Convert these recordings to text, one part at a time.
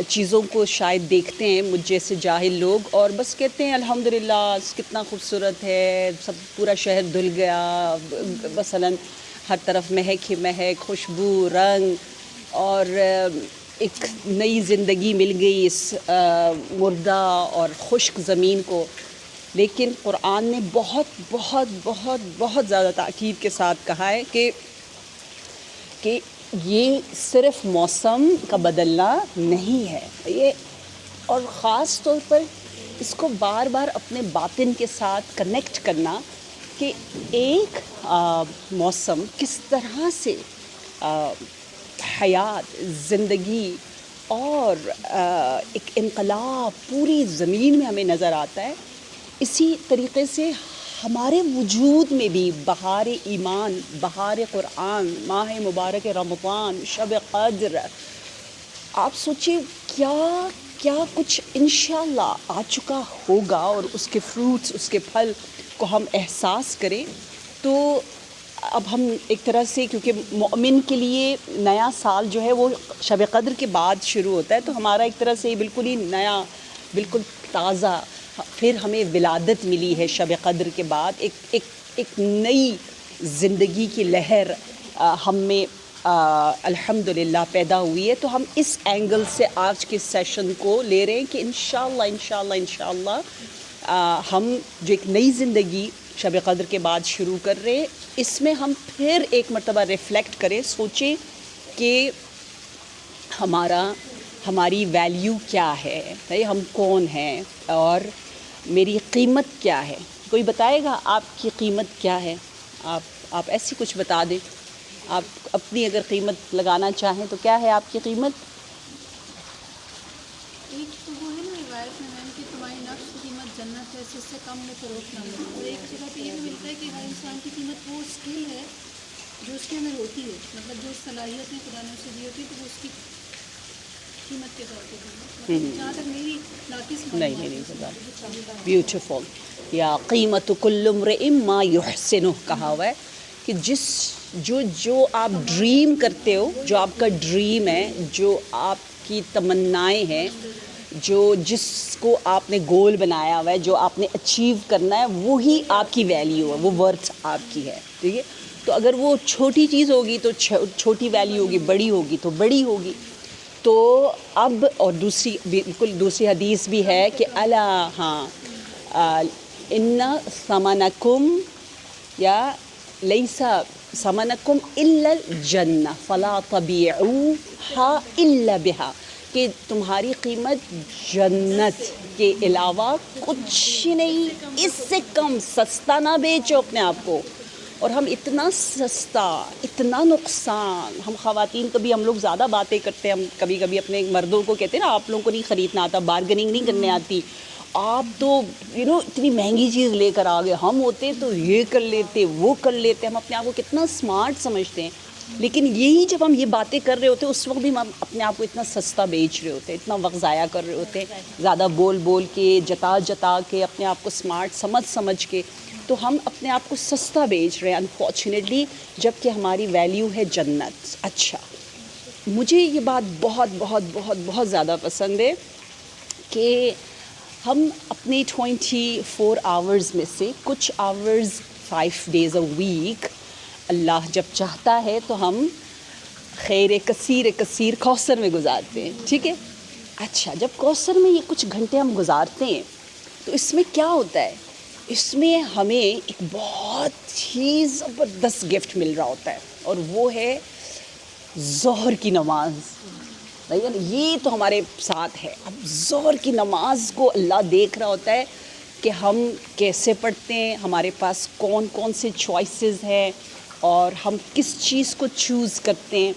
چیزوں کو شاید دیکھتے ہیں مجھ جیسے جاہل لوگ اور بس کہتے ہیں الحمدللہ کتنا خوبصورت ہے، سب پورا شہر دھل گیا، مثلا ہر طرف مہک ہی مہک، خوشبو، رنگ، اور ایک نئی زندگی مل گئی اس مردہ اور خشک زمین کو۔ لیکن قرآن نے بہت بہت بہت بہت زیادہ تاکید کے ساتھ کہا ہے کہ یہ صرف موسم کا بدلنا نہیں ہے، یہ اور خاص طور پر اس کو بار بار اپنے باطن کے ساتھ کنیکٹ کرنا کہ ایک موسم کس طرح سے حیات، زندگی اور ایک انقلاب پوری زمین میں ہمیں نظر آتا ہے، اسی طریقے سے ہمارے وجود میں بھی بہار ایمان، بہار قرآن، ماہ مبارک رمضان، شب قدر، آپ سوچیں کیا کچھ انشاءاللہ آ چکا ہوگا، اور اس کے فروٹس، اس کے پھل کو ہم احساس کریں تو اب ہم ایک طرح سے، کیونکہ مومن کے لیے نیا سال جو ہے وہ شب قدر کے بعد شروع ہوتا ہے، تو ہمارا ایک طرح سے بالکل ہی نیا، بالکل تازہ، پھر ہمیں ولادت ملی ہے شب قدر کے بعد، ایک نئی زندگی کی لہر ہم میں الحمدللہ پیدا ہوئی ہے۔ تو ہم اس اینگل سے آج کے سیشن کو لے رہے ہیں کہ انشاءاللہ ہم جو ایک نئی زندگی شب قدر کے بعد شروع کر رہے ہیں، اس میں ہم پھر ایک مرتبہ ریفلیکٹ کریں، سوچیں کہ ہماری ویلیو کیا ہے، ہم کون ہیں اور میری قیمت کیا ہے۔ کوئی بتائے گا آپ کی قیمت کیا ہے؟ آپ ایسی کچھ بتا دیں، آپ اپنی اگر قیمت لگانا چاہیں تو کیا ہے آپ کی قیمت؟ ایک تو وہ ہے نا روایت میں میم کہ تمہاری نفس کی قیمت جنت ہے، اس سے کم میں فروخت نہ ملے، اور ایک جگہ پہ یہ بھی ملتا ہے کہ ہر انسان کی قیمت وہ اسکل ہے جو اس کے اندر ہوتی ہے، مطلب جو صلاحیتیں خدا نے اسے دی ہوتی ہے تو وہ اس کی قیمت کے طور پہ دی، مطلب جہاں تک میری ناقص نہیں بیوٹیفل، یا قیمت کل امرئ ما یحسنہ کہا ہوا ہے کہ جو آپ ڈریم کرتے ہو، جو آپ کا ڈریم ہے، جو آپ کی تمنائیں ہیں، جس کو آپ نے گول بنایا ہوا ہے، جو آپ نے اچیو کرنا ہے، وہی آپ کی ویلیو ہے، وہ ورتھ آپ کی ہے، ٹھیک ہے؟ تو اگر وہ چھوٹی چیز ہوگی تو چھوٹی ویلیو ہوگی، بڑی ہوگی تو بڑی ہوگی۔ تو اب اور بالکل دوسری حدیث بھی ہے کہ ان ثمنکم یا لیس ثمنکم الا الجنہ فلا تبیعوها الا بها، کہ تمہاری قیمت جنت کے علاوہ کچھ نہیں، اس سے کم سستا نہ بیچو اپنے آپ کو۔ اور ہم اتنا سستا، اتنا نقصان، ہم خواتین کبھی ہم لوگ زیادہ باتیں کرتے ہیں، ہم کبھی کبھی اپنے مردوں کو کہتے ہیں نا آپ لوگوں کو نہیں خریدنا آتا، بارگننگ نہیں کرنے آتی، آپ تو اتنی مہنگی چیز لے کر آ گئے، ہم ہوتے تو یہ کر لیتے، وہ کر لیتے، ہم اپنے آپ کو کتنا اسمارٹ سمجھتے ہیں، لیکن یہی جب ہم یہ باتیں کر رہے ہوتے ہیں اس وقت بھی ہم اپنے آپ کو اتنا سستا بیچ رہے ہوتے ہیں، اتنا وقت ضائع کر رہے ہوتے ہیں، زیادہ بول کے، جتا کے، اپنے آپ کو اسمارٹ سمجھ کے، تو ہم اپنے آپ کو سستا بیچ رہے ہیں انفارچونیٹلی، جب کہ ہماری ویلیو ہے جنت۔ اچھا، مجھے یہ بات بہت بہت بہت بہت زیادہ پسند ہے کہ ہم اپنے 24 آورز میں سے کچھ آورز 5 days a week اللہ جب چاہتا ہے تو ہم خیر کثیر کوثر میں گزارتے ہیں، ٹھیک ہے؟ اچھا، جب کوثر میں یہ کچھ گھنٹے ہم گزارتے ہیں تو اس میں کیا ہوتا ہے؟ اس میں ہمیں ایک بہت ہی زبردست گفٹ مل رہا ہوتا ہے، اور وہ ہے ظہر کی نماز۔ یہ تو ہمارے ساتھ ہے، اب ظہر کی نماز کو اللہ دیکھ رہا ہوتا ہے کہ ہم کیسے پڑھتے ہیں، ہمارے پاس کون کون سے چوائسیز ہیں اور ہم کس چیز کو چوز کرتے ہیں۔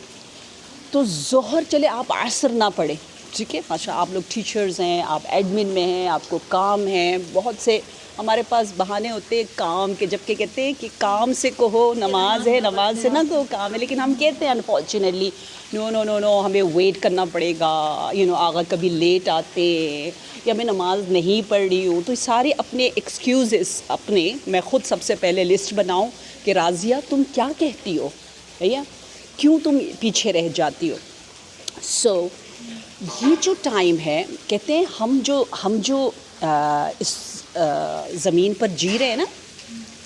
تو ظہر چلے آپ عصر نہ پڑھیں، ٹھیک ہے، ماشاء آپ لوگ ٹیچرز ہیں، آپ ایڈمن میں ہیں، آپ کو کام ہیں، بہت سے ہمارے پاس بہانے ہوتے ہیں کام کے، جب کہ کہتے ہیں کہ کام سے کہو نماز ہے، نماز سے نہ کہو کام ہے، لیکن ہم کہتے ہیں انفارچونیٹلی نو ہمیں ویٹ کرنا پڑے گا، آغا کبھی لیٹ آتے ہیں، یا میں نماز نہیں پڑھ رہی ہوں، تو سارے اپنے ایکسکیوزز اپنے میں خود سب سے پہلے لسٹ بناؤں کہ راضیہ تم کیا کہتی ہو بھیا، کیوں تم پیچھے رہ جاتی ہو؟ یہ جو ٹائم ہے کہتے ہیں ہم جو اس زمین پر جی رہے ہیں نا،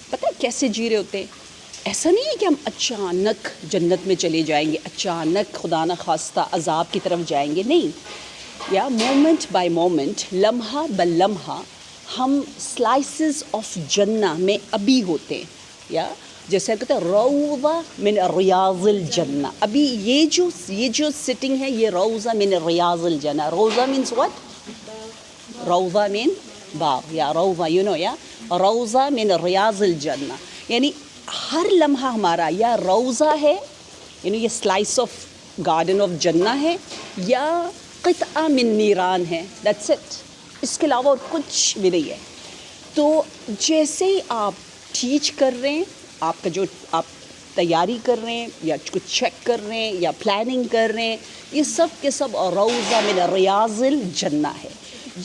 پتہ ہے کیسے جی رہے ہوتے ہیں؟ ایسا نہیں ہے کہ ہم اچانک جنت میں چلے جائیں گے، اچانک خدا نہ خواستہ عذاب کی طرف جائیں گے، نہیں. یا مومنٹ بائی مومنٹ، لمحہ بلمحہ ہم سلائسز آف جنہ میں ابھی ہوتے ہیں. یا جیسے کہتے ہیں روضہ من ریاض الجنہ، ابھی یہ جو سٹنگ ہے یہ روضہ من ریاض الجنہ. روضہ مینس واٹ؟ روضہ مین باغ، یا روضہ یا روضہ من ریاض الجنہ، یعنی ہر لمحہ ہمارا یا روضہ ہے، یعنی یہ سلائس آف گارڈن آف جنہ ہے، یا قطعہ من نیران ہے. دیٹس اٹ، اس کے علاوہ اور کچھ بھی نہیں ہے. تو جیسے ہی آپ ٹیچ کر رہے ہیں، آپ کا جو آپ تیاری کر رہے ہیں یا کچھ چیک کر رہے ہیں یا پلاننگ کر رہے ہیں، یہ سب کے سب روضہ من ریاض الجنہ ہے.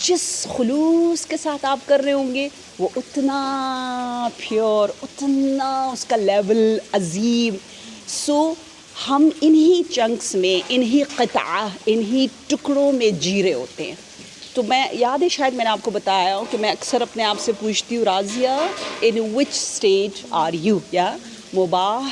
جس خلوص کے ساتھ آپ کر رہے ہوں گے وہ اتنا پیور، اتنا اس کا لیول عظیم. سو ہم انہی چنکس میں، انہی قطعہ، انہی ٹکڑوں میں جی رہے ہوتے ہیں. تو میں یاد ہے شاید میں نے آپ کو بتایا ہوں کہ میں اکثر اپنے آپ سے پوچھتی ہوں، راضیہ ان وچ اسٹیج آر یو؟ یا مباح،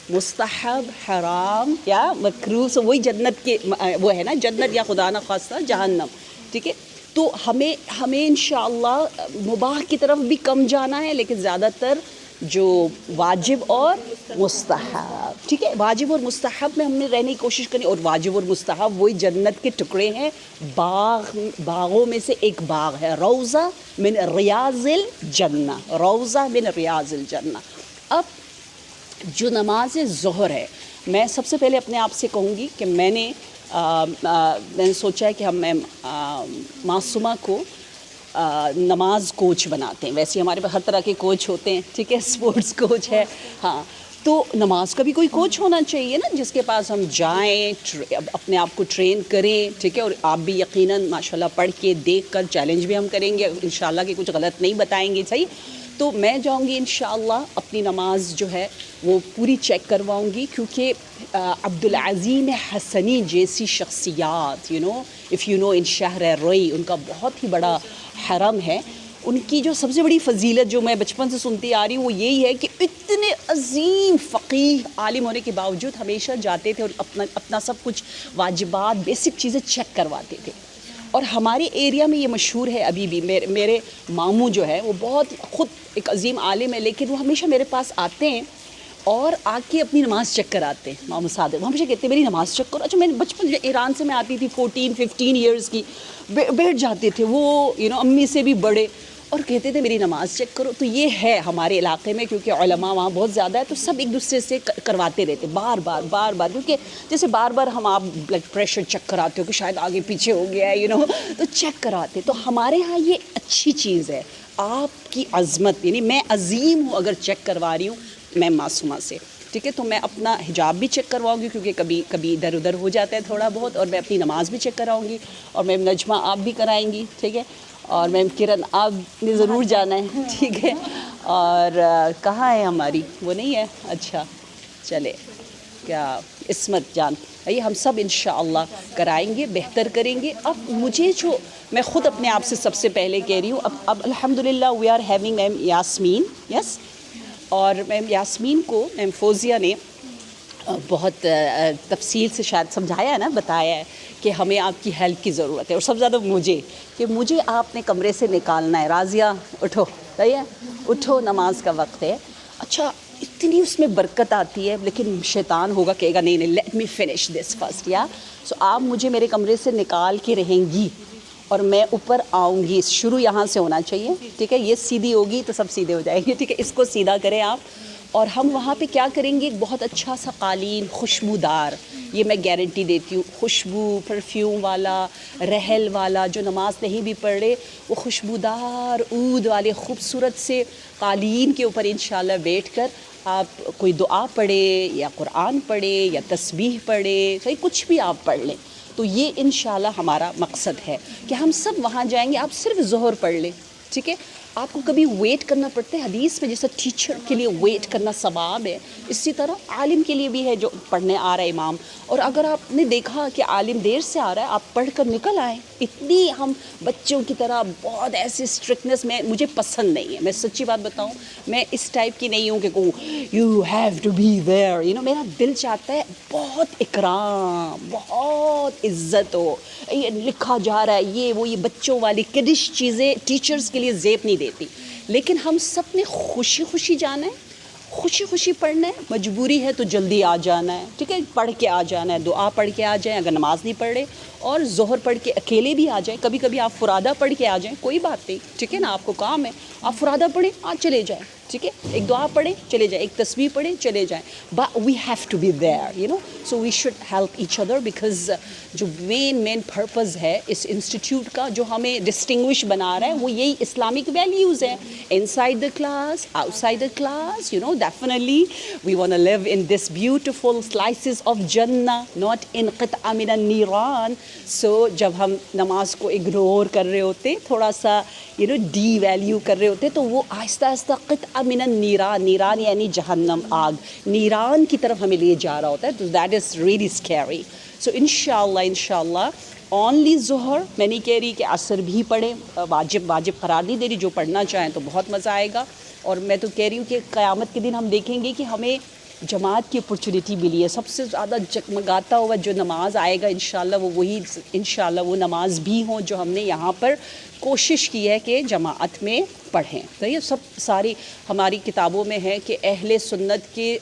مستحب، حرام یا مکروہ. سو وہی جنت کے وہ ہے نا، جنت یا خدا نہ خواستہ جہنم. ٹھیک ہے، تو ہمیں انشاءاللہ مباح کی طرف بھی کم جانا ہے، لیکن زیادہ تر جو واجب اور مستحب، ٹھیک ہے، واجب اور مستحب میں ہم نے رہنے کی کوشش کرنی. اور واجب اور مستحب وہی جنت کے ٹکڑے ہیں، باغوں میں سے ایک باغ ہے، روضہ من ریاض الجنہ، روضہ من ریاض الجنہ. اب جو نماز ظہر ہے، میں سب سے پہلے اپنے آپ سے کہوں گی کہ میں نے سوچا ہے کہ میں معصومہ کو نماز کوچ بناتے ہیں. ویسے ہمارے پاس ہر طرح کے کوچ ہوتے ہیں، ٹھیک ہے، اسپورٹس کوچ ہے، ہاں، تو نماز کا بھی کوئی کوچ ہونا چاہیے نا، جس کے پاس ہم جائیں، اپنے آپ کو ٹرین کریں. ٹھیک ہے، اور آپ بھی یقیناً ماشاءاللہ پڑھ کے دیکھ کر چیلنج بھی ہم کریں گے انشاءاللہ کہ کچھ غلط نہیں بتائیں گے. صحیح. تو میں جاؤں گی انشاءاللہ اپنی نماز جو ہے وہ پوری چیک کرواؤں گی، کیونکہ عبدالعظیم حسنی جیسی شخصیات اف یو نو ان شہر روئی، ان کا بہت ہی بڑا حرم ہے. ان کی جو سب سے بڑی فضیلت جو میں بچپن سے سنتی آ رہی ہوں وہ یہی ہے کہ اتنے عظیم فقیہ عالم ہونے کے باوجود ہمیشہ جاتے تھے اور اپنا سب کچھ واجبات، بیسک چیزیں چیک کرواتے تھے. اور ہمارے ایریا میں یہ مشہور ہے ابھی بھی. میرے ماموں جو ہے وہ بہت خود ایک عظیم عالم ہے، لیکن وہ ہمیشہ میرے پاس آتے ہیں اور آ کے اپنی نماز چیک کراتے ہیں. ماموں صادق وہ ہمیشہ کہتے ہیں میری نماز چیک کرو. اچھا، میں بچپن ایران سے میں آتی تھی 14-15 ایئرس کی، بیٹھ جاتے تھے وہ امی سے بھی بڑے، اور کہتے تھے میری نماز چیک کرو. تو یہ ہے ہمارے علاقے میں، کیونکہ علماء وہاں بہت زیادہ ہے، تو سب ایک دوسرے سے کرواتے رہتے بار بار، کیونکہ جیسے بار بار ہم آپ بلڈ پریشر چیک کراتے ہو کہ شاید آگے پیچھے ہو گیا ہے تو چیک کراتے. تو ہمارے ہاں یہ اچھی چیز ہے، آپ کی عظمت، یعنی میں عظیم ہوں اگر چیک کروا رہی ہوں میں معصومہ سے. ٹھیک ہے، تو میں اپنا حجاب بھی چیک کرواؤں گی، کیونکہ کبھی ادھر ادھر ہو جاتا ہے تھوڑا بہت، اور میں اپنی نماز بھی چیک کراؤں گی. اور میم نجمہ آپ بھی کرائیں گی، ٹھیک ہے، اور میم کرن آپ نے ضرور جانا ہے، ٹھیک ہے. اور کہاں ہے ہماری، وہ نہیں ہے، اچھا چلے، کیا عصمت جان، ہم سب انشاءاللہ کرائیں گے، بہتر کریں گے. اب مجھے جو میں خود اپنے آپ سے سب سے پہلے کہہ رہی ہوں، اب الحمدللہ وی آر ہیونگ میم یاسمین، یس. اور میم یاسمین کو میم فوزیہ نے بہت تفصیل سے شاید سمجھایا ہے نا، بتایا ہے کہ ہمیں آپ کی ہیلپ کی ضرورت ہے، اور سب سے زیادہ مجھے آپ نے کمرے سے نکالنا ہے. راضیہ اٹھو، صحیح ہے، اٹھو، نماز کا وقت ہے. اچھا، اتنی اس میں برکت آتی ہے، لیکن شیطان ہوگا کہے گا نہیں let me finish this first. یا سو آپ مجھے میرے کمرے سے نکال کے رہیں گی اور میں اوپر آؤں گی. شروع یہاں سے ہونا چاہیے، ٹھیک ہے، یہ سیدھی ہوگی تو سب سیدھے ہو جائیں گے، ٹھیک ہے. اس کو سیدھا کریں آپ. اور ہم وہاں پہ کیا کریں گے، ایک بہت اچھا سا قالین خوشبودار، یہ میں گارنٹی دیتی ہوں، خوشبو پرفیوم والا، رحل والا، جو نماز نہیں بھی پڑھ رہے وہ خوشبودار عود والے خوبصورت سے قالین کے اوپر انشاءاللہ بیٹھ کر آپ کوئی دعا پڑھے یا قرآن پڑھے یا تسبیح پڑھے، صحیح، کچھ بھی آپ پڑھ لیں. تو یہ انشاءاللہ ہمارا مقصد ہے کہ ہم سب وہاں جائیں گے. آپ صرف ظہر پڑھ لیں، ٹھیک ہے. آپ کو کبھی ویٹ کرنا پڑتا ہے؟ حدیث میں جیسا ٹیچر کے لیے ویٹ کرنا ثواب ہے، اسی طرح عالم کے لیے بھی ہے جو پڑھنے آ رہا ہے امام. اور اگر آپ نے دیکھا کہ عالم دیر سے آ رہا ہے، آپ پڑھ کر نکل آئیں. اتنی ہم بچوں کی طرح بہت ایسی اسٹرکٹنس مجھے پسند نہیں ہے. میں سچی بات بتاؤں، میں اس ٹائپ کی نہیں ہوں کہ you have to be there, میرا دل چاہتا ہے بہت اکرام، بہت عزت ہو. یہ لکھا جا رہا ہے یہ بچوں والی کڈش چیزیں ٹیچرز کے لیے زیب نہیں دیتی. لیکن ہم سب نے خوشی خوشی جانا ہے، خوشی خوشی پڑھنا ہے. مجبوری ہے تو جلدی آ جانا ہے، ٹھیک ہے، پڑھ کے آ جانا ہے، دعا پڑھ کے آ جائیں اگر نماز نہیں پڑھ رہے، اور ظہر پڑھ کے اکیلے بھی آ جائیں. کبھی کبھی آپ فرادہ پڑھ کے آ جائیں، کوئی بات نہیں، ٹھیک ہے نا، آپ کو کام ہے آپ فرادہ پڑھیں، چلے جائیں، ٹھیک ہے، ایک دعا پڑھیں چلے جائیں، ایک تسبیح پڑھیں چلے جائیں. But we have to be there, so we should help each other. Because جو مین پرپز ہے اس انسٹیٹیوٹ کا، جو ہمیں ڈسٹنگوش بنا رہا ہے، وہ یہی اسلامک ویلیوز ہیں. inside the class, outside the class, definitely we want to live in this beautiful slices of Jannah, not in qit'a min al-niran. So جب ہم نماز کو اگنور کر رہے ہوتے، تھوڑا سا ڈی ویلیو کر رہے ہوتے، تو وہ آہستہ آہستہ قطع من النیران، نیران یعنی جہنم، آگ، نیران کی طرف ہمیں لے جا رہا ہوتا ہے. تو دیٹ از ریئلی اسکیری. سو انشاءاللہ اونلی ظہر، میں نہیں کہہ رہی کہ عصر بھی پڑھیں، واجب قرار نہیں دے رہی، جو پڑھنا چاہیں تو بہت مزہ آئے گا. اور میں تو کہہ رہی ہوں کہ قیامت کے دن ہم دیکھیں گے کہ ہمیں جماعت کی اپرچونیٹی ملی ہے. سب سے زیادہ جگمگاتا ہوا جو نماز آئے گا انشاءاللہ، وہ نماز بھی ہوں جو ہم نے یہاں پر کوشش کی ہے کہ جماعت میں پڑھیں. تو یہ سب ساری ہماری کتابوں میں ہے کہ اہل سنت کے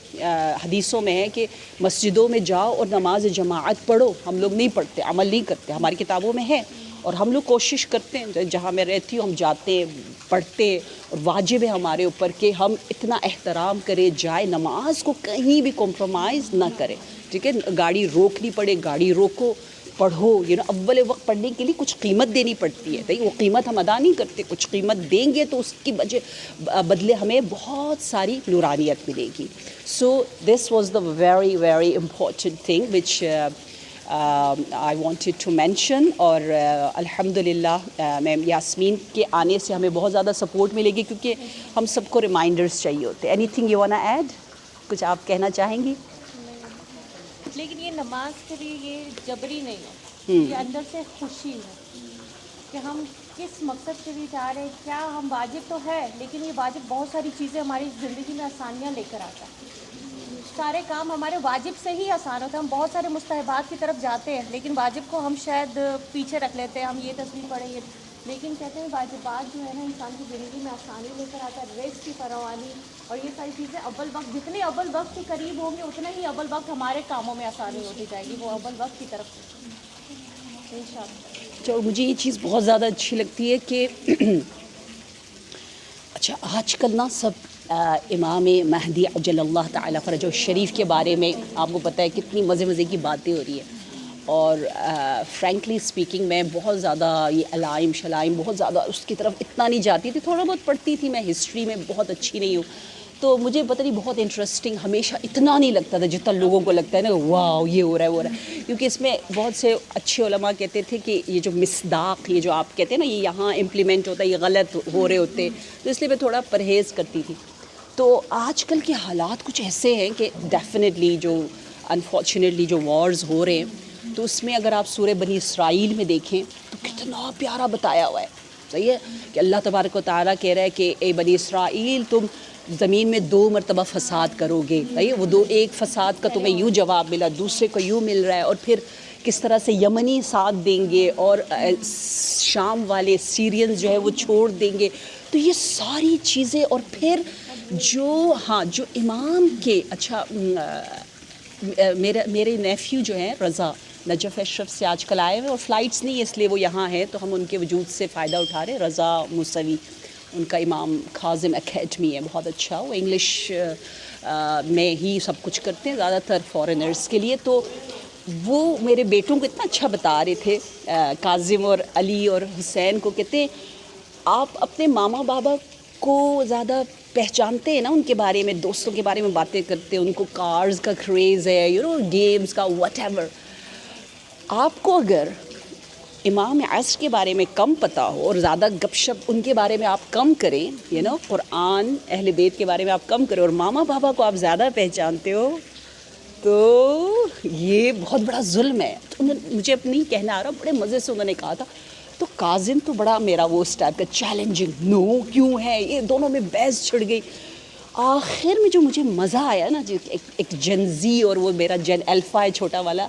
حدیثوں میں ہے کہ مسجدوں میں جاؤ اور نماز جماعت پڑھو. ہم لوگ نہیں پڑھتے، عمل نہیں کرتے، ہماری کتابوں میں ہے، اور ہم لوگ کوشش کرتے ہیں. جہاں میں رہتی ہوں ہم جاتے ہیں، پڑھتے، اور واجب ہے ہمارے اوپر کہ ہم اتنا احترام کریں، جائے نماز کو کہیں بھی کمپرومائز نہ کریں، ٹھیک ہے. گاڑی روکنی پڑے گاڑی روکو، پڑھو. اول وقت پڑھنے کے لیے کچھ قیمت دینی پڑتی ہے، وہ قیمت ہم ادا نہیں کرتے. کچھ قیمت دیں گے تو اس کی بدلے ہمیں بہت ساری نورانیت ملے گی. So this was the very very important thing which I wanted to mention. اور الحمدللہ میم یاسمین کے آنے سے ہمیں بہت زیادہ سپورٹ ملے گی، کیونکہ ہم سب کو ریمائنڈرز چاہیے ہوتے. Anything you wanna add? کچھ آپ کہنا چاہیں گی؟ لیکن یہ نماز کے لیے یہ جبری نہیں ہے، یہ اندر سے خوشی ہے کہ ہم کس مقصد کے لیے جا رہے ہیں. کیا ہم واجب تو ہے، لیکن یہ واجب بہت ساری چیزیں ہماری زندگی میں آسانیاں لے کر آتا ہے. سارے کام ہمارے واجب سے ہی آسان ہوتے ہیں. ہم بہت سارے مستحبات کی طرف جاتے ہیں، لیکن واجب کو ہم شاید پیچھے رکھ لیتے ہیں. ہم یہ تصویر پڑھیں گے، لیکن کہتے ہیں واجبات جو ہے نا انسان کی زندگی میں آسانی لے کر آتا ہے. رزق کی فراوانی اور یہ ساری چیزیں اول وقت، جتنے اول وقت کے قریب ہوں گے اتنا ہی اول وقت ہمارے کاموں میں آسانی ہوتی جائے گی. وہ اول وقت کی طرف انشاءاللہ. تو مجھے یہ چیز بہت زیادہ اچھی لگتی ہے کہ اچھا آج کل نا سب امام مہدی عجل اللہ تعالی فرجہ الشریف کے بارے میں آپ کو پتہ ہے کتنی مزے کی باتیں ہو رہی ہیں. اور فرینکلی اسپیکنگ میں بہت زیادہ یہ علائم شلائم بہت زیادہ اس کی طرف اتنا نہیں جاتی تھی. تھوڑا بہت پڑھتی تھی، میں ہسٹری میں بہت اچھی نہیں ہوں، تو مجھے پتہ نہیں بہت انٹرسٹنگ ہمیشہ اتنا نہیں لگتا تھا جتنا لوگوں کو لگتا ہے نا، واو یہ ہو رہا ہے وہ رہا ہے. کیونکہ اس میں بہت سے اچھے علماء کہتے تھے کہ یہ جو مصداق، یہ جو آپ کہتے ہیں نا یہ یہاں امپلیمنٹ ہوتا ہے، یہ غلط ہو رہے ہوتے، تو اس لیے میں تھوڑا پرہیز کرتی تھی. تو آج کل کے حالات کچھ ایسے ہیں کہ ڈیفینیٹلی جو انفارچونیٹلی جو وارز ہو رہے ہیں، تو اس میں اگر آپ سورہ بنی اسرائیل میں دیکھیں تو کتنا پیارا بتایا ہوا ہے. صحیح ہے کہ اللہ تبارک و تعالیٰ کہہ رہا ہے کہ اے بنی اسرائیل تم زمین میں 2 مرتبہ فساد کرو گے. وہ ایک فساد کا تمہیں یوں جواب ملا، دوسرے کو یوں مل رہا ہے، اور پھر کس طرح سے یمنی ساتھ دیں گے اور شام والے سیرینز جو ہے وہ چھوڑ دیں گے. تو یہ ساری چیزیں، اور پھر جو امام کے اچھا میرے نیفیو جو ہیں رضا نجف اشرف سے آج کل آئے ہوئے، اور فلائٹس نہیں اس لیے وہ یہاں ہیں تو ہم ان کے وجود سے فائدہ اٹھا رہے ہیں. رضا موسوی ان کا امام کاظم اکیڈمی ہے، بہت اچھا، وہ انگلش میں ہی سب کچھ کرتے ہیں زیادہ تر فارنرز کے لیے. تو وہ میرے بیٹوں کو اتنا اچھا بتا رہے تھے، کاظم اور علی اور حسین کو، کہتے ہیں آپ اپنے ماما بابا کو زیادہ پہچانتے ہیں نا، ان کے بارے میں، دوستوں کے بارے میں باتیں کرتے ہیں، ان کو کارز کا کریز ہے، گیمز کا، وٹ ایور. آپ کو اگر امام عصر کے بارے میں کم پتہ ہو اور زیادہ گپ شپ ان کے بارے میں آپ کم کریں، قرآن اہل بیت کے بارے میں آپ کم کریں، اور ماما بابا کو آپ زیادہ پہچانتے ہو، تو یہ بہت بڑا ظلم ہے. تو مجھے اپنی کہنا آ رہا، بڑے مزے سے انہوں نے کہا تھا. تو کاظم تو بڑا میرا وہ اس ٹائپ کا چیلنجنگ، نو کیوں ہے، یہ دونوں میں بحث چھڑ گئی. آخر میں جو مجھے مزہ آیا نا، ایک جن زی اور وہ میرا جن الفا ہے چھوٹا والا،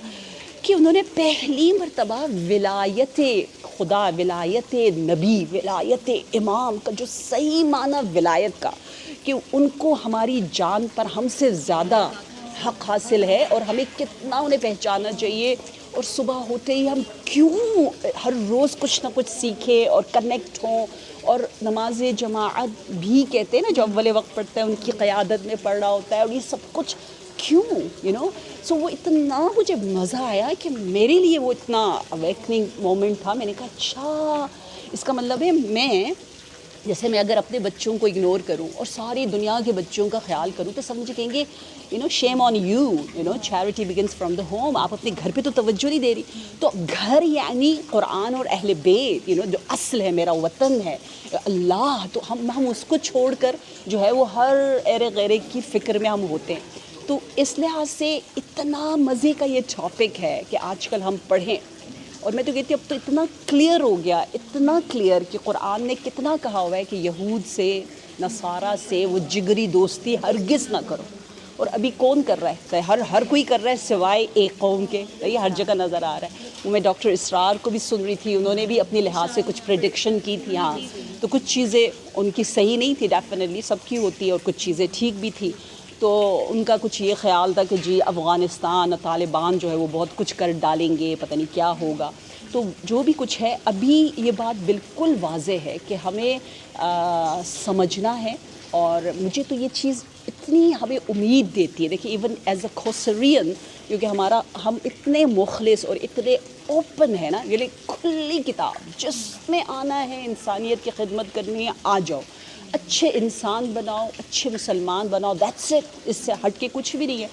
کہ انہوں نے پہلی مرتبہ ولایت خدا، ولایت نبی، ولایت امام کا جو صحیح معنی ولایت کا، کہ ان کو ہماری جان پر ہم سے زیادہ حق حاصل ہے اور ہمیں کتنا انہیں پہچاننا چاہیے، اور صبح ہوتے ہی ہم کیوں ہر روز کچھ نہ کچھ سیکھیں اور کنیکٹ ہوں. اور نماز جماعت بھی کہتے ہیں نا، جو اول وقت پڑھتا ہے ان کی قیادت میں پڑھ رہا ہوتا ہے، اور یہ سب کچھ کیوں سو وہ اتنا مجھے مزہ آیا کہ میرے لیے وہ اتنا اویکننگ مومنٹ تھا. میں نے کہا اچھا، اس کا مطلب ہے میں اگر اپنے بچوں کو اگنور کروں اور ساری دنیا کے بچوں کا خیال کروں، تو سب مجھے کہیں گے shame on you, charity begins from the home. آپ اپنے گھر پہ تو توجہ نہیں دے رہی. تو گھر یعنی قرآن اور اہل بیت، جو اصل ہے، میرا وطن ہے اللہ. تو ہم اس کو چھوڑ کر جو ہے وہ ہر ایرے غیرے کی فکر میں ہم ہوتے ہیں. تو اس لحاظ سے اتنا مزے کا یہ ٹاپک ہے کہ آج کل ہم پڑھیں. اور میں تو کہتی ہوں اب تو اتنا کلیئر ہو گیا، اتنا کلیئر کہ قرآن نے کتنا کہا ہوا ہے کہ یہود سے، نصارہ سے وہ جگری دوستی ہرگز نہ کرو. اور ابھی کون کر رہا ہے؟ ہر کوئی کر رہا ہے سوائے ایک قوم کے. یہ ہر جگہ نظر آ رہا ہے. وہ میں ڈاکٹر اسرار کو بھی سن رہی تھی، انہوں نے بھی اپنے لحاظ سے کچھ پریڈکشن کی تھی. ہاں، تو کچھ چیزیں ان کی صحیح نہیں تھی، ڈیفینیٹلی سب کی ہوتی ہے، اور کچھ چیزیں ٹھیک بھی تھی. تو ان کا کچھ یہ خیال تھا کہ جی افغانستان، طالبان جو ہے وہ بہت کچھ کر ڈالیں گے، پتہ نہیں کیا ہوگا. تو جو بھی کچھ ہے، ابھی یہ بات بالکل واضح ہے کہ ہمیں سمجھنا ہے. اور مجھے تو یہ چیز اتنی ہمیں امید دیتی ہے. دیکھیں ایون ایز اے خوسرین، کیونکہ ہم اتنے مخلص اور اتنے اوپن ہیں نا، یہ کھلی کتاب، جس میں آنا ہے انسانیت کی خدمت کرنی ہے، آ جاؤ، اچھے انسان بناؤ، اچھے مسلمان بناؤ، دیٹس اٹ. اس سے ہٹ کے کچھ بھی نہیں ہے.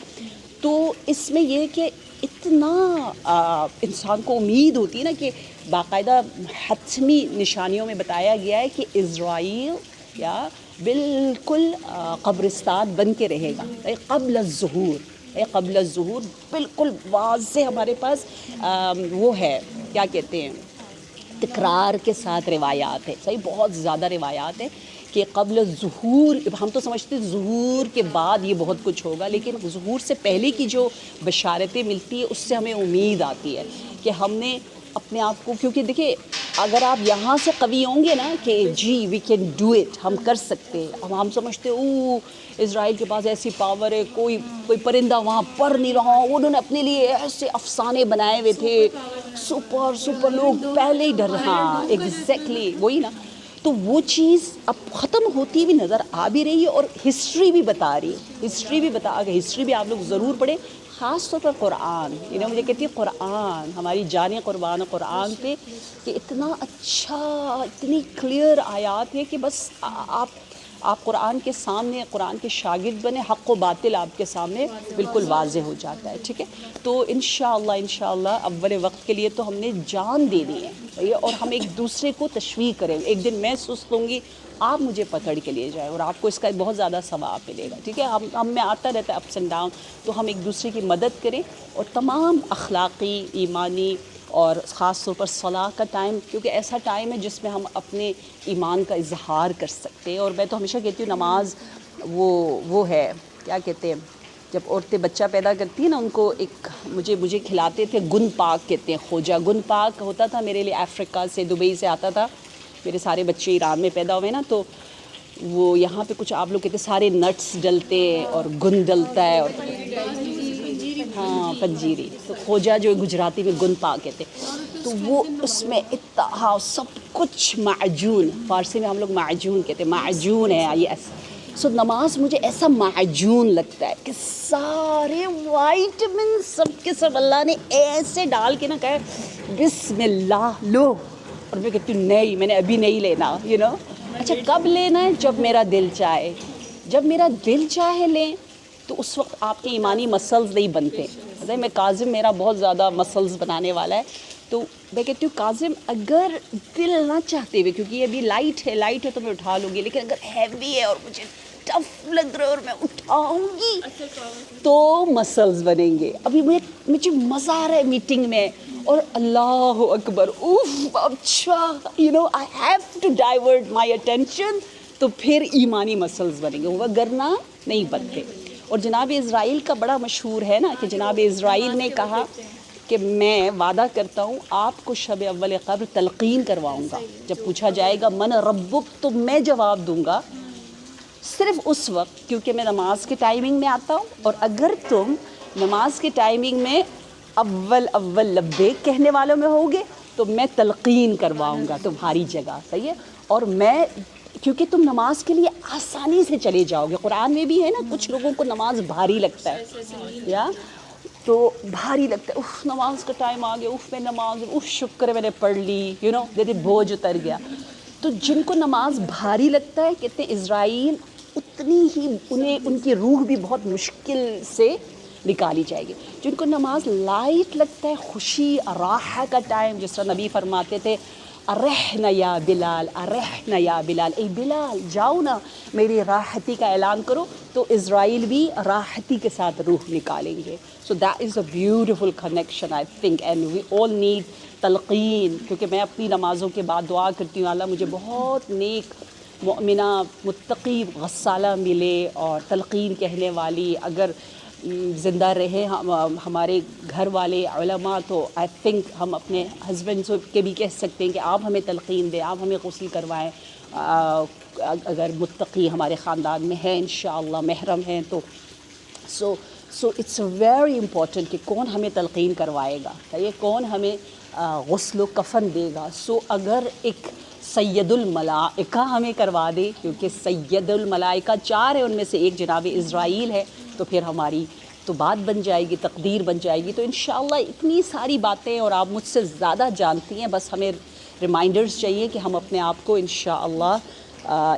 تو اس میں یہ کہ اتنا انسان کو امید ہوتی ہے نا، کہ باقاعدہ حتمی نشانیوں میں بتایا گیا ہے کہ اسرائیل یا بالکل قبرستان بن کے رہے گا قبل الظہور. بالکل واضح ہمارے پاس وہ ہے، کیا کہتے ہیں، تکرار کے ساتھ روایات ہے. صحیح، بہت زیادہ روایات ہیں کہ قبل ظہور. ہم تو سمجھتے ہیں ظہور کے بعد یہ بہت کچھ ہوگا، لیکن ظہور سے پہلے کی جو بشارتیں ملتی ہیں اس سے ہمیں امید آتی ہے کہ ہم نے اپنے آپ کو، کیونکہ دیکھیں اگر آپ یہاں سے قوی ہوں گے نا کہ جی وی کین ڈو اٹ، ہم کر سکتے ہیں. اب ہم سمجھتے اسرائیل کے پاس ایسی پاور ہے، کوئی پرندہ وہاں پر نہیں رہا، انہوں نے اپنے لیے ایسے افسانے بنائے ہوئے تھے، سپر لوگ پہلے ہی ڈر. ہاں ایگزیکٹلی وہی نا. تو وہ چیز اب ختم ہوتی بھی نظر آ بھی رہی ہے، اور ہسٹری بھی بتا رہی ہے. اگر ہسٹری بھی آپ لوگ ضرور پڑھیں، خاص طور پر قرآن. مجھے کہتی ہے قرآن، ہماری جانیں قربان قرآن پہ، کہ اتنا اچھا، اتنی کلیئر آیات ہے کہ بس آپ قرآن کے سامنے، قرآن کے شاگرد بنے، حق و باطل آپ کے سامنے بالکل واضح ہو جاتا ہے. ٹھیک ہے، تو انشاءاللہ اول وقت کے لیے تو ہم نے جان دینی ہے، اور ہم ایک دوسرے کو تشویق کریں. ایک دن میں سست ہوں گی، آپ مجھے پکڑ کے لے جائیں، اور آپ کو اس کا بہت زیادہ ثواب ملے گا. ٹھیک ہے، ہم میں آتا رہتا ہے اپس اینڈ ڈاؤن. تو ہم ایک دوسرے کی مدد کریں، اور تمام اخلاقی، ایمانی، اور خاص طور پر صلاح کا ٹائم، کیونکہ ایسا ٹائم ہے جس میں ہم اپنے ایمان کا اظہار کر سکتے ہیں. اور میں تو ہمیشہ کہتی ہوں نماز وہ ہے، کیا کہتے ہیں، جب عورتیں بچہ پیدا کرتی ہیں نا، ان کو ایک مجھے کھلاتے تھے گن پاک، کہتے ہیں خوجہ. گن پاک ہوتا تھا میرے لیے، افریقہ سے، دبئی سے آتا تھا. میرے سارے بچے ایران میں پیدا ہوئے نا، تو وہ یہاں پہ کچھ آپ لوگ کہتے ہیں سارے نٹس ڈلتے ہیں اور گن ڈلتا ہے، اور ہاں پنجیری. تو خوجہ جو گجراتی میں گن پاک کہتے ہیں. تو وہ اس میں اتہا سب کچھ معجون، فارسی میں ہم لوگ معجون کہتے ہیں، معجون ہے یہ ایسا. سو نماز مجھے ایسا معجون لگتا ہے کہ سارے وائٹمن سب کے سب اللہ نے ایسے ڈال کے نا کہا بسم اللہ لو. اور میں کہتی ہوں نہیں، میں نے ابھی نہیں لینا. اچھا کب لینا ہے؟ جب میرا دل چاہے. جب میرا دل چاہے لیں، تو اس وقت آپ کے ایمانی مسلز نہیں بنتے. میں کاظم میرا بہت زیادہ مسلز بنانے والا ہے. تو میں کہتی ہوں کاظم اگر دل نہ چاہتے ہوئے، کیونکہ یہ ابھی لائٹ ہے تو میں اٹھا لوں گی، لیکن اگر ہیوی ہے اور مجھے ٹف لگ رہا ہے اور میں اٹھاؤں گی تو مسلز بنیں گے. ابھی مجھے مزہ آ رہا ہے میٹنگ میں اور اللہ اکبر اوف اچھا I have to divert my attention, تو پھر ایمانی مسلز بنیں گے، وگرنہ نہیں بنتے. اور جناب اسرائیل کا بڑا مشہور ہے نا کہ جناب اسرائیل نے کہا کہ میں وعدہ کرتا ہوں آپ کو شب اول قبر تلقین کرواؤں گا. جب پوچھا جائے گا من ربک تو میں جواب دوں گا صرف اس وقت کیونکہ میں نماز کے ٹائمنگ میں آتا ہوں، اور اگر تم نماز کے ٹائمنگ میں اول لبیک کہنے والوں میں ہوگے تو میں تلقین کرواؤں گا تمہاری جگہ. صحیح ہے. اور میں کیونکہ تم نماز کے لیے آسانی سے چلے جاؤ گے. قرآن میں بھی ہے نا کچھ لوگوں کو نماز بھاری لگتا ہے یا تو بھاری لگتا ہے، اف نماز کا ٹائم آ گیا، اف میں نماز، اف شکر ہے میں نے پڑھ لی، دیتے بوجھ اتر گیا. تو جن کو نماز بھاری لگتا ہے کہتے ہیں اسرائیل اتنی ہی ان کی روح بھی بہت مشکل سے نکالی جائے گی. جن کو نماز لائٹ لگتا ہے، خوشی راحہ کا ٹائم، جس طرح نبی فرماتے تھے ارحنا یا بلال، ارحنا یا بلال، اے بلال جاؤ نا میری راحتی کا اعلان کرو، تو اسرائیل بھی راحتی کے ساتھ روح نکالیں گے. So that is a beautiful connection I think, and we all need تلقین. کیونکہ میں اپنی نمازوں کے بعد دعا کرتی ہوں اللہ مجھے بہت نیک مؤمنہ متقی غسالہ ملے اور تلقین کہنے والی. اگر زندہ رہے ہمارے گھر والے علماء تو آئی تھنک ہم اپنے ہسبینڈ کے بھی کہہ سکتے ہیں کہ آپ ہمیں تلقین دیں، آپ ہمیں غسل کروائیں. اگر متقی ہمارے خاندان میں ہے انشاءاللہ محرم ہیں تو سو اٹس ویری امپورٹنٹ کہ کون ہمیں تلقین کروائے گا، یہ کون ہمیں غسل و کفن دے گا. سو اگر ایک سید الملائکہ ہمیں کروا دے، کیونکہ سید الملائکہ 4 ہے، ان میں سے ایک جناب اسرائیل ہے، تو پھر ہماری تو بات بن جائے گی، تقدیر بن جائے گی. تو انشاءاللہ اتنی ساری باتیں اور آپ مجھ سے زیادہ جانتی ہیں، بس ہمیں ریمائنڈرز چاہیے کہ ہم اپنے آپ کو انشاءاللہ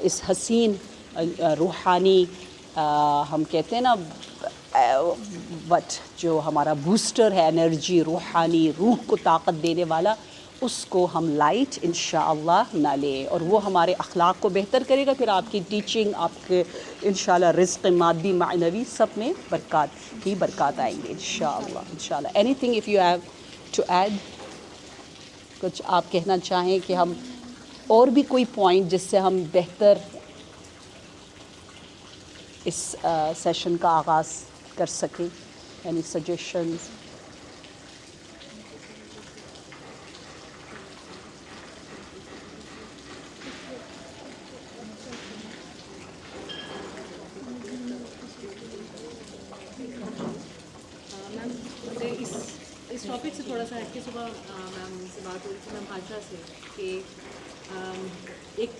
اس حسین روحانی ہم کہتے ہیں نا جو ہمارا بوسٹر ہے انرجی، روحانی روح کو طاقت دینے والا، اس کو ہم لائٹ انشاءاللہ نہ لیں، اور وہ ہمارے اخلاق کو بہتر کرے گا. پھر آپ کی ٹیچنگ، آپ کے انشاءاللہ رزق مادی معنوی سب میں برکات ہی برکات آئیں گے انشاءاللہ. Anything if you have to add, کچھ آپ کہنا چاہیں کہ ہم اور بھی کوئی پوائنٹ جس سے ہم بہتر اس سیشن کا آغاز کر سکیں، یعنی سجیشنز؟ میم مجھے اس ٹاپک سے تھوڑا سا ہٹ کے صبح میم سے بات ہو رہی تھی میم عائشہ سے کہ ایک